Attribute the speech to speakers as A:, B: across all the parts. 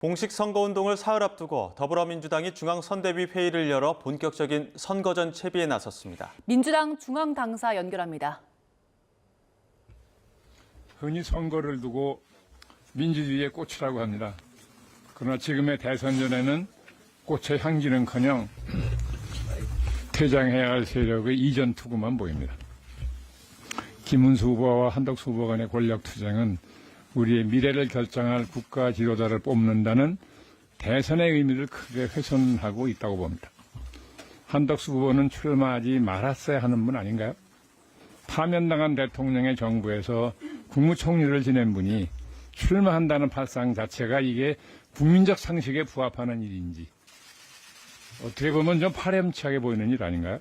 A: 공식 선거운동을 사흘 앞두고 더불어민주당이 중앙선대위 회의를 열어 본격적인 선거전 채비에 나섰습니다.
B: 민주당 중앙당사 연결합니다.
C: 흔히 선거를 두고 민주주의의 꽃이라고 합니다. 그러나 지금의 대선전에는 꽃의 향기는커녕 퇴장해야 할 세력의 이전 투구만 보입니다. 김문수 후보와 한덕수 후보 간의 권력 투쟁은 우리의 미래를 결정할 국가 지도자를 뽑는다는 대선의 의미를 크게 훼손하고 있다고 봅니다. 한덕수 후보는 출마하지 말았어야 하는 분 아닌가요? 파면당한 대통령의 정부에서 국무총리를 지낸 분이 출마한다는 발상 자체가 이게 국민적 상식에 부합하는 일인지 어떻게 보면 좀 파렴치하게 보이는 일 아닌가요?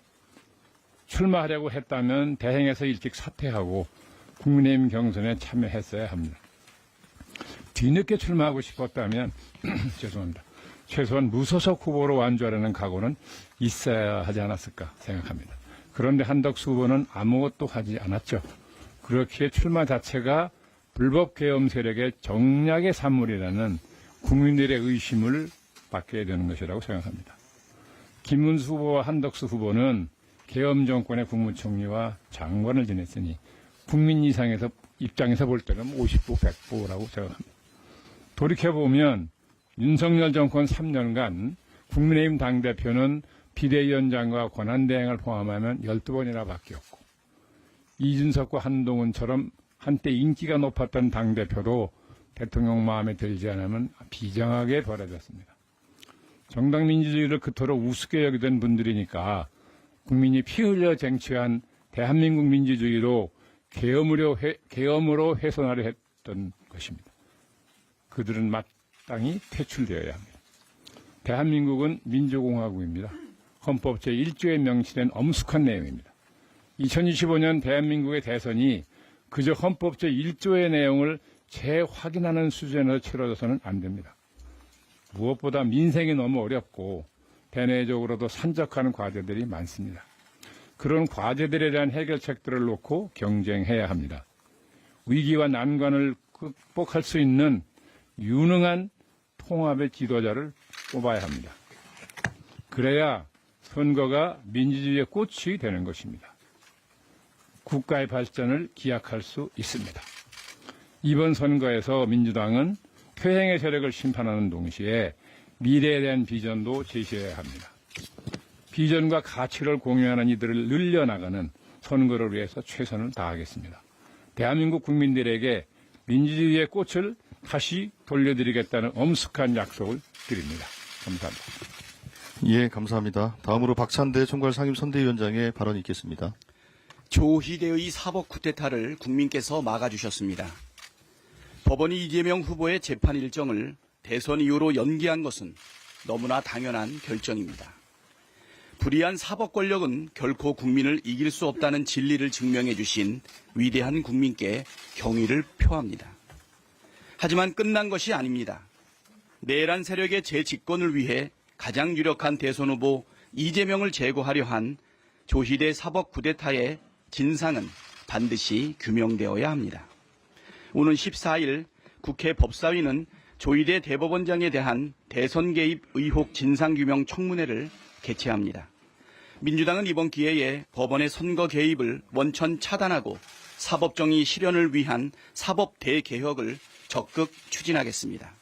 C: 출마하려고 했다면 대행에서 일찍 사퇴하고 국민의힘 경선에 참여했어야 합니다. 뒤늦게 출마하고 싶었다면 죄송합니다. 최소한 무소속 후보로 완주하려는 각오는 있어야 하지 않았을까 생각합니다. 그런데 한덕수 후보는 아무것도 하지 않았죠. 그렇기에 출마 자체가 불법 계엄 세력의 정략의 산물이라는 국민들의 의심을 받게 되는 것이라고 생각합니다. 김문수 후보와 한덕수 후보는 계엄 정권의 국무총리와 장관을 지냈으니 국민 입장에서 볼 때는 50부 100부라고 생각합니다. 돌이켜보면 윤석열 정권 3년간 국민의힘 당대표는 비대위원장과 권한대행을 포함하면 12번이나 바뀌었고 이준석과 한동훈처럼 한때 인기가 높았던 당대표도 대통령 마음에 들지 않으면 비장하게 버려졌습니다. 정당 민주주의를 그토록 우습게 여기던 분들이니까 국민이 피 흘려 쟁취한 대한민국 민주주의로 계엄으로 훼손하려 했던 것입니다. 그들은 마땅히 퇴출되어야 합니다. 대한민국은 민주공화국입니다. 헌법 제1조에 명시된 엄숙한 내용입니다. 2025년 대한민국의 대선이 그저 헌법 제1조의 내용을 재확인하는 수준에서 치러져서는 안 됩니다. 무엇보다 민생이 너무 어렵고 대내적으로도 산적하는 과제들이 많습니다. 그런 과제들에 대한 해결책들을 놓고 경쟁해야 합니다. 위기와 난관을 극복할 수 있는 유능한 통합의 지도자를 뽑아야 합니다. 그래야 선거가 민주주의의 꽃이 되는 것입니다. 국가의 발전을 기약할 수 있습니다. 이번 선거에서 민주당은 퇴행의 세력을 심판하는 동시에 미래에 대한 비전도 제시해야 합니다. 비전과 가치를 공유하는 이들을 늘려나가는 선거를 위해서 최선을 다하겠습니다. 대한민국 국민들에게 민주주의의 꽃을 다시 돌려드리겠다는 엄숙한 약속을 드립니다. 감사합니다.
D: 예, 감사합니다. 다음으로 박찬대 총괄 상임선대위원장의 발언이 있겠습니다.
E: 조희대의 사법 쿠데타를 국민께서 막아주셨습니다. 법원이 이재명 후보의 재판 일정을 대선 이후로 연기한 것은 너무나 당연한 결정입니다. 불의한 사법 권력은 결코 국민을 이길 수 없다는 진리를 증명해 주신 위대한 국민께 경의를 표합니다. 하지만 끝난 것이 아닙니다. 내란 세력의 재집권을 위해 가장 유력한 대선 후보 이재명을 제거하려 한 조희대 사법 쿠데타의 진상은 반드시 규명되어야 합니다. 오는 14일 국회 법사위는 조희대 대법원장에 대한 대선 개입 의혹 진상규명 청문회를 개최합니다. 민주당은 이번 기회에 법원의 선거 개입을 원천 차단하고 사법정의 실현을 위한 사법 대개혁을 적극 추진하겠습니다.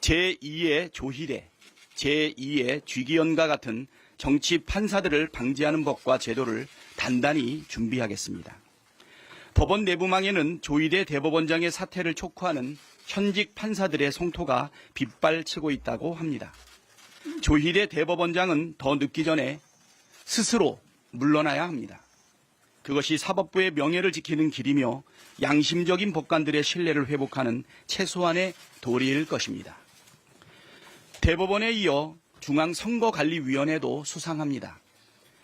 E: 제2의 조희대, 제2의 쥐기현과 같은 정치 판사들을 방지하는 법과 제도를 단단히 준비하겠습니다. 법원 내부망에는 조희대 대법원장의 사퇴를 촉구하는 현직 판사들의 성토가 빗발치고 있다고 합니다. 조희대 대법원장은 더 늦기 전에 스스로 물러나야 합니다. 그것이 사법부의 명예를 지키는 길이며 양심적인 법관들의 신뢰를 회복하는 최소한의 도리일 것입니다. 대법원에 이어 중앙선거관리위원회도 수상합니다.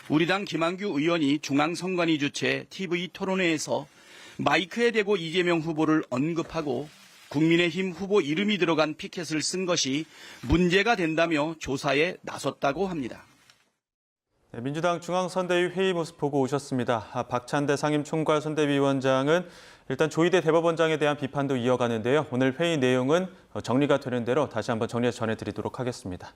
E: 우리 당 김한규 의원이 중앙선관위 주최 TV 토론회에서 마이크에 대고 이재명 후보를 언급하고 국민의힘 후보 이름이 들어간 피켓을 쓴 것이 문제가 된다며 조사에 나섰다고 합니다.
A: 네, 민주당 중앙선대위 회의 모습 보고 오셨습니다. 박찬대 상임총괄선대위원장은 일단 조희대 대법원장에 대한 비판도 이어가는데요. 오늘 회의 내용은 정리가 되는 대로 다시 한번 정리해서 전해드리도록 하겠습니다.